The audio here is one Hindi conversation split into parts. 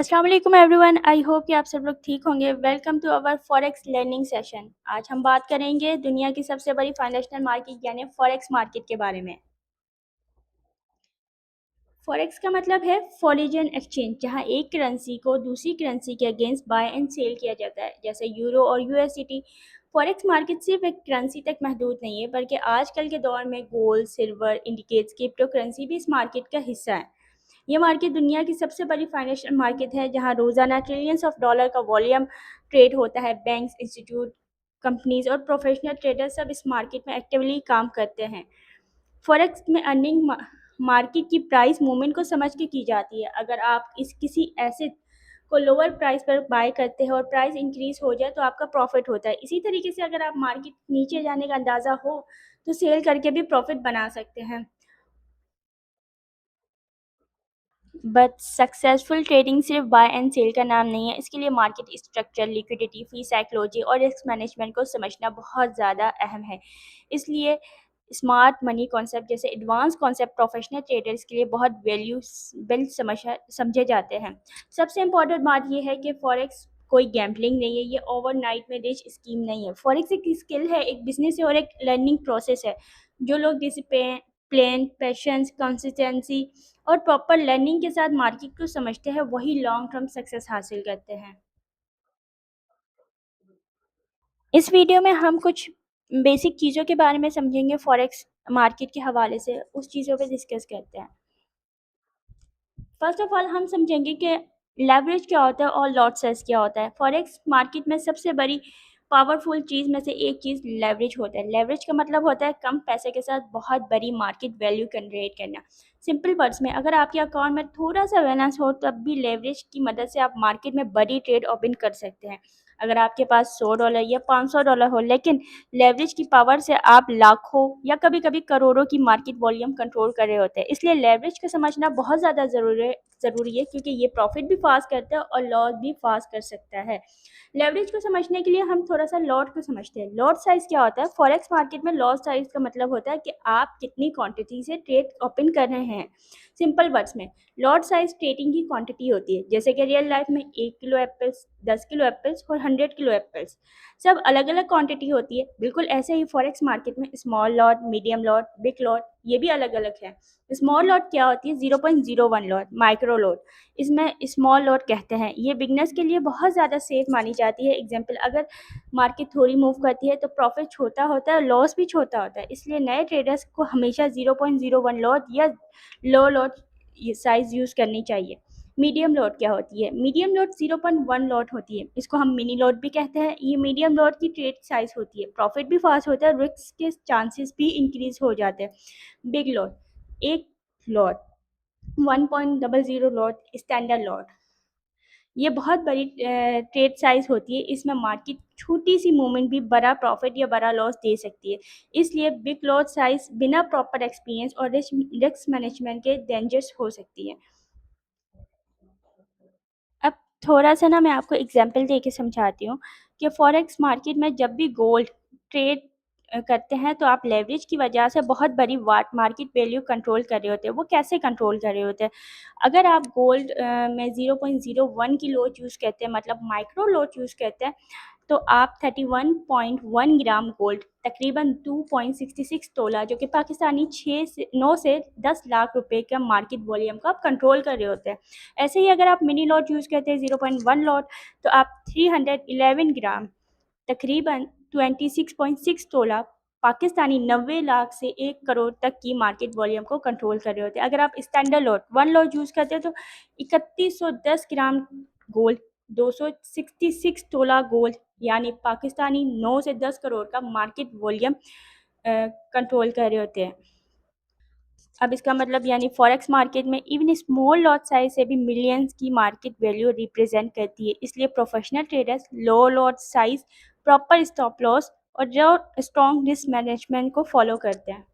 अस्सलाम वालेकुम एवरीवन। आई होप कि आप सब लोग ठीक होंगे। Welcome to our forex learning session. आज हम बात करेंगे दुनिया की सबसे बड़ी फाइनेंशियल मार्केट यानी फॉरेक्स मार्केट के बारे में। फॉरेक्स का मतलब है फॉरेन एक्सचेंज, जहां एक करेंसी को दूसरी करेंसी के अगेंस्ट बाय एंड सेल किया जाता है, जैसे यूरो और यूएसडीटी। फॉरेक्स मार्केट सिर्फ एक करेंसी तक महदूद नहीं है, बल्कि आजकल के दौर में gold, silver, indicates, crypto currency भी इस मार्केट का हिस्सा है। ये मार्केट दुनिया की सबसे बड़ी फाइनेंशियल मार्केट है, जहां रोजाना ट्रिलियंस ऑफ डॉलर का वॉल्यूम ट्रेड होता है। बैंक्स, इंस्टीट्यूट, कंपनीज और प्रोफेशनल ट्रेडर्स सब इस मार्केट में एक्टिवली काम करते हैं। फॉरेक्स में अर्निंग मार्केट की प्राइस मूवमेंट को समझ के की जाती है। अगर आप इस किसी एसेट को लोअर प्राइस पर बाय करते हैं और प्राइस इंक्रीज हो जाए तो आपका प्रॉफिट होता है। इसी तरीके से अगर आप मार्केट नीचे जाने का अंदाज़ा हो तो सेल करके भी प्रॉफिट बना सकते हैं। बट सक्सेसफुल ट्रेडिंग सिर्फ बाय एंड सेल का नाम नहीं है। इसके लिए मार्केट स्ट्रक्चर, लिक्विडिटी, फी, साइकोलॉजी और रिस्क मैनेजमेंट को समझना बहुत ज़्यादा अहम है। इसलिए स्मार्ट मनी कॉन्सेप्ट जैसे एडवांस कॉन्सेप्ट प्रोफेशनल ट्रेडर्स के लिए बहुत वैल्यूबल समझे जाते हैं। सबसे इम्पोर्टेंट बात यह है कि फॉरेक्स कोई गैम्बलिंग नहीं है, ये ओवरनाइट में रिच स्कीम नहीं है। फॉरेक्स एक स्किल है, एक बिजनेस है और एक लर्निंग प्रोसेस है। जो लोग डिसिप्लिन, प्लान, पेशेंस, कंसिस्टेंसी और प्रॉपर लर्निंग के साथ मार्केट को समझते हैं, वही लॉन्ग टर्म सक्सेस हासिल करते हैं। इस वीडियो में हम कुछ बेसिक चीज़ों के बारे में समझेंगे। फॉरेक्स मार्केट के हवाले से उस चीज़ों पे डिस्कस करते हैं। फर्स्ट ऑफ ऑल हम समझेंगे कि लेवरेज क्या होता है और लॉट साइज क्या होता है। फॉरेक्स मार्केट में सबसे बड़ी पावरफुल चीज़ में से एक चीज़ लेवरेज होता है। लेवरेज का मतलब होता है कम पैसे के साथ बहुत बड़ी मार्केट वैल्यू जनरेट करना। सिंपल वर्ड्स में, अगर आपके अकाउंट में थोड़ा सा बैलेंस हो तब भी लेवरेज की मदद से आप मार्केट में बड़ी ट्रेड ओपन कर सकते हैं। अगर आपके पास $100 या $500 हो, लेकिन लेवरेज की पावर से आप लाखों या कभी-कभी करोड़ों की मार्केट वॉल्यूम कंट्रोल कर रहे होते हैं। इसलिए लेवरेज को समझना बहुत ज़्यादा ज़रूरी है, क्योंकि ये प्रॉफिट भी फास्ट करता है और लॉस भी फास्ट कर सकता है। लेवरेज को समझने के लिए हम थोड़ा-सा लॉट को समझते हैं। लॉट साइज़ क्या होता है? फॉरेक्स मार्केट में लॉट साइज़ का मतलब होता है कि आप कितनी क्वांटिटी से ट्रेड ओपन कर रहे हैं। सिंपल वर्ड्स में, लॉट साइज़ ट्रेडिंग की क्वांटिटी होती है, जैसे कि रियल लाइफ में 1 किलो एप्पल्स, 10 किलो एप्पल्स और 100 किलो एप्पल्स। सब अलग-अलग क्वांटिटी होती है। बिल्कुल ऐसे ही फॉरेक्स मार्केट में small lot, medium lot, big lot ये भी अलग-अलग है। स्मॉल लॉट क्या होती है? 0.01 लॉट, माइक्रो लॉट। इसमें स्मॉल लॉट कहते हैं। ये बिगनर्स के लिए बहुत ज़्यादा सेफ मानी जाती है। एग्जांपल, अगर मार्केट थोड़ी मूव करती है तो प्रॉफिट छोटा होता है और लॉस भी छोटा होता है। इसलिए नए ट्रेडर्स को हमेशा 0.01 लॉट या लो लॉट साइज़ यूज़ करनी चाहिए। मीडियम लॉट क्या होती है? मीडियम लॉट 0.1 लॉट होती है। इसको हम मिनी लॉट भी कहते हैं। ये मीडियम लॉट की ट्रेड साइज़ होती है। प्रॉफिट भी फास्ट होता है, रिस्क के चांसेस भी इंक्रीज़ हो जाते हैं। Big lot, 1 lot, 1.00 lot, standard lot. ये बहुत बड़ी ट्रेड साइज़ होती है। इसमें मार्केट छोटी-सी मूवमेंट भी बड़ा प्रॉफ़िट या बड़ा लॉस दे सकती है। इसलिए बिग लॉट साइज़ बिना प्रॉपर एक्सपीरियंस और रिस्क मैनेजमेंट के डेंजरस हो सकती है। अब थोड़ा-सा ना मैं आपको एग्ज़ाम्पल दे के समझाती हूँ कि फॉरेक्स मार्केट में जब भी गोल्ड ट्रेड करते हैं तो आप लेवरेज की वजह से बहुत बड़ी वाट मार्केट वैल्यू कंट्रोल कर रहे होते हैं। वो कैसे कंट्रोल कर रहे होते हैं? अगर आप गोल्ड में 0.01 की लोट यूज़ करते हैं, मतलब माइक्रो लोट यूज़ करते हैं, तो आप 31.1 ग्राम गोल्ड, तकरीबन 2.66 तोला, जो कि पाकिस्तानी 6 से 9 से 10 लाख रुपए का मार्केट वॉल्यूम को आप कंट्रोल कर रहे होते हैं। ऐसे ही अगर आप मिनी लॉट यूज़ करते हैं 0.1 लॉट, तो आप 311 ग्राम, तकरीबन 26.6 तोला, पाकिस्तानी 90 लाख से 1 करोड़ तक की मार्केट वॉल्यूम को कंट्रोल कर रहे होते हैं। अगर आप स्टैंडर्ड लॉट 1 लॉट यूज़ करते हैं तो 3110 ग्राम गोल्ड, 266 तोला गोल्ड, यानी पाकिस्तानी 9 से 10 करोड़ का मार्केट वॉल्यूम कंट्रोल कर रहे होते हैं। अब इसका मतलब यानी फॉरेक्स मार्केट में इवन स्मॉल लॉट साइज से भी मिलियंस की मार्केट वैल्यू रिप्रेजेंट करती है। इसलिए professional traders low lot size, proper stop loss और जो स्ट्रॉन्ग रिस्क मैनेजमेंट को फॉलो करते हैं।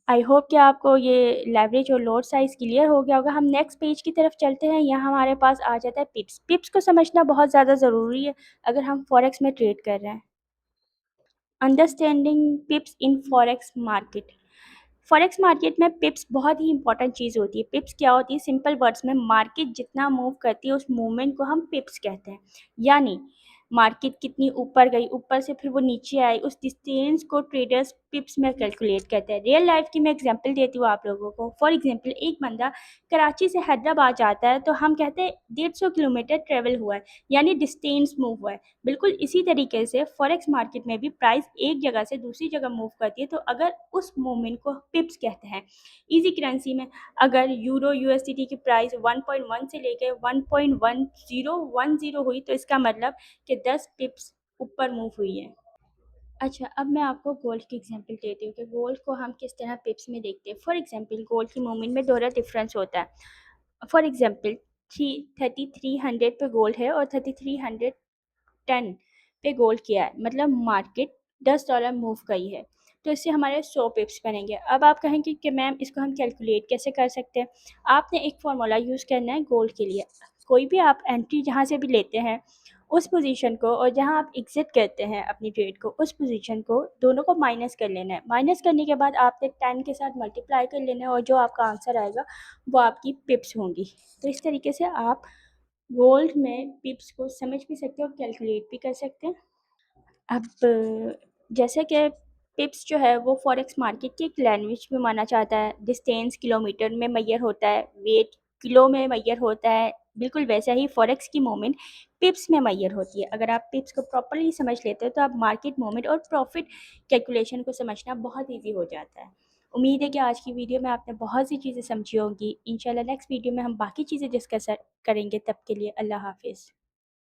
आई होप कि आपको ये लेवरेज और लॉट साइज क्लियर हो गया होगा। हम नेक्स्ट पेज की तरफ चलते हैं। यहाँ हमारे पास आ जाता है पिप्स। पिप्स को समझना बहुत ज़्यादा ज़रूरी है अगर हम फॉरेक्स में ट्रेड कर रहे हैं। अंडरस्टैंडिंग पिप्स इन फॉरेक्स मार्केट। फॉरेक्स मार्केट में पिप्स बहुत ही इंपॉर्टेंट चीज़ होती है। पिप्स क्या होती है? सिंपल वर्ड्स में मार्केट जितना मूव करती है उस मूवमेंट को हम पिप्स कहते हैं। यानी मार्केट कितनी ऊपर गई, ऊपर से फिर वो नीचे आई, उस डिस्टेंस को ट्रेडर्स पिप्स में कैलकुलेट करते हैं। रियल लाइफ की मैं एग्जांपल देती हूँ आप लोगों को। फॉर एग्जांपल एक बंदा कराची से हैदराबाद जाता है तो हम कहते हैं 150 किलोमीटर ट्रेवल हुआ है, यानी डिस्टेंस मूव हुआ है। बिल्कुल इसी तरीके से फॉरेक्स मार्केट में भी प्राइस एक जगह से दूसरी जगह मूव करती है, तो अगर उस मूवमेंट को पिप्स कहते हैं। ईजी करेंसी में अगर यूरो यूएसडीटी की प्राइस 1.1 से लेकर 1.1010 हुई, तो इसका मतलब कि 10 पिप्स ऊपर मूव हुई है। अच्छा, अब मैं आपको गोल्ड की एग्जांपल देती हूँ कि गोल्ड को हम किस तरह पिप्स में देखते हैं। फॉर एग्जांपल गोल्ड की मूवमेंट में दोहरा डिफरेंस होता है। फॉर एग्जांपल 3300 पे गोल्ड है और 3310 पे गोल्ड किया है, मतलब मार्केट $10 मूव गई है, तो इससे हमारे 100 पिप्स बनेंगे। अब आप कहेंगे कि मैम इसको हम कैलकुलेट कैसे कर सकते हैं? आपने एक फार्मूला यूज़ करना है गोल्ड के लिए। कोई भी आप एंट्री जहाँ से भी लेते हैं उस पोजीशन को, और जहाँ आप एग्जिट करते हैं अपनी ट्रेड को, उस पोजीशन को, दोनों को माइनस कर लेना है। माइनस करने के बाद आपने 10 के साथ मल्टीप्लाई कर लेना है और जो आपका आंसर आएगा वो आपकी पिप्स होंगी। तो इस तरीके से आप गोल्ड में पिप्स को समझ भी सकते हो और कैलकुलेट भी कर सकते हैं। अब जैसे कि पिप्स जो है वो फॉरेक्स मार्केट की एक लैंग्वेज में माना जाता है। डिस्टेंस किलोमीटर में मेजर होता है, वेट किलो में मेजर होता है। बिल्कुल वैसा ही फॉरेक्स की मूवमेंट पिप्स में मेजर होती है। अगर आप पिप्स को प्रॉपर्ली समझ लेते हो तो आप मार्केट मूवमेंट और प्रॉफिट कैलकुलेशन को समझना बहुत ईजी हो जाता है। उम्मीद है कि आज की वीडियो में आपने बहुत सी चीज़ें समझी होंगी। इंशाल्लाह नेक्स्ट वीडियो में हम बाकी चीज़ें डिस्कस करेंगे। तब के लिए अल्लाह हाफिज़।